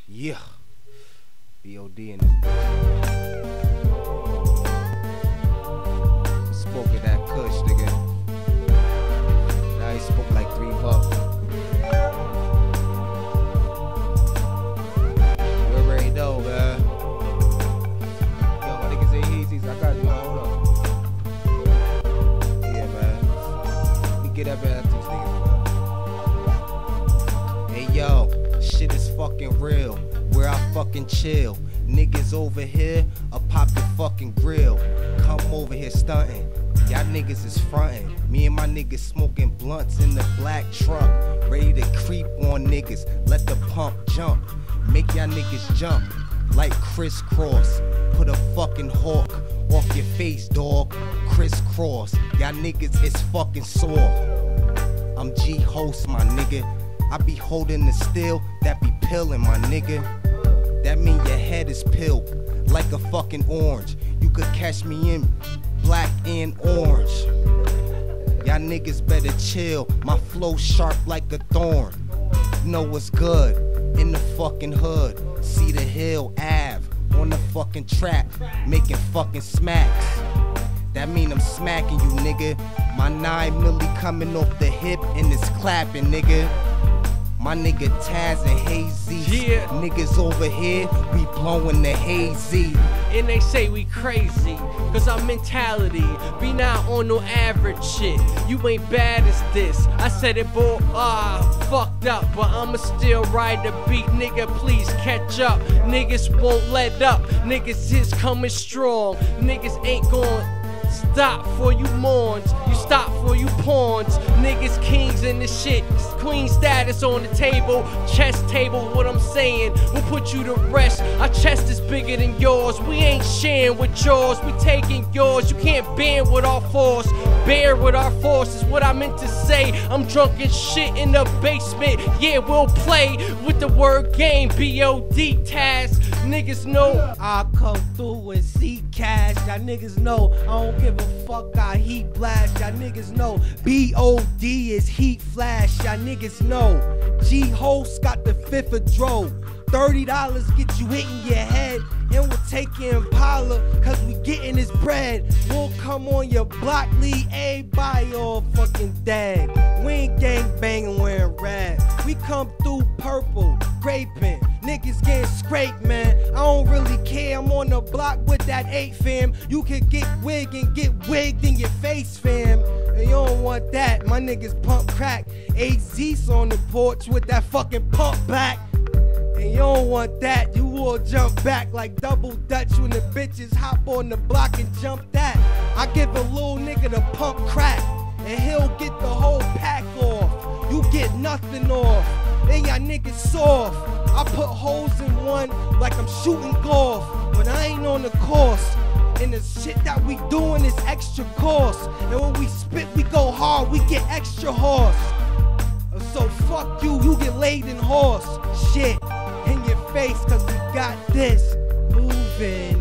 Yeah. B.O.D. in this bitch. Spoke of that kush, nigga. Now he spoke like $3. You already know, man. Yo, my niggas ain't Yeezys. I got you. Hold up. Yeah, man. Let me get up at these niggas, man. Hey, yo. Shit is fucking real. Where I fucking chill. Niggas over here, I pop your fucking grill. Come over here stunting. Y'all niggas is frontin'. Me and my niggas smoking blunts in the black truck. Ready to creep on niggas. Let the pump jump. Make y'all niggas jump like crisscross. Put a fucking hawk off your face, dog. Crisscross. Y'all niggas is fucking sore. I'm G Host, my nigga. I be holding the steel that be pillin', my nigga. That mean your head is peeled like a fucking orange. You could catch me in black and orange. Y'all niggas better chill. My flow sharp like a thorn. You know what's good in the fucking hood. See the hill Ave on the fucking track, making fucking smacks. That mean I'm smacking you, nigga. My 9 milli coming off the hip and it's clapping, nigga. My nigga Taz and Hazy. Yeah. Niggas over here, we blowing the hazy. And they say we crazy, cause our mentality be not on no average shit. You ain't bad as this. I said it, boy, fucked up, but I'ma still ride the beat, nigga, please catch up. Niggas won't let up, niggas is coming strong. Niggas ain't going stop for you morns, you stop for you pawns. Niggas kings in the shit, queen status on the table, chess table, what I'm saying, we'll put you to rest. Our chest is bigger than yours, we ain't sharing with yours, we taking yours. You can't bend with our force, bear with our force is what I meant to say. I'm drunk as shit in the basement, yeah, we'll play with the word game, B.O.D. Taz. Niggas know I come through and see cash. Y'all niggas know I don't give a fuck, I heat blast. Y'all niggas know B.O.D. is heat flash. Y'all niggas know G Host got the fifth of dro. $30 get you hit in your head, and we'll take your Impala, cause we getting this bread. We'll come on your block, lead everybody all fucking dead. We ain't gang banging wearing red. We come through purple, graping. Niggas getting scraped, man. I don't really care. I'm on the block with that 8, fam. You could get wigged and get wigged in your face, fam. And you don't want that. My niggas pump crack. AZ's on the porch with that fucking pump back. And you don't want that. You will jump back like double dutch when the bitches hop on the block and jump that. I give a little nigga the pump crack, and he'll get the whole pack off. You get nothing off. And y'all niggas soft. I put holes in one like I'm shooting golf, but I ain't on the course. And the shit that we doing is extra cost. And when we spit, we go hard, we get extra horse. So fuck you, you get laid in horse. Shit in your face, cause we got this moving.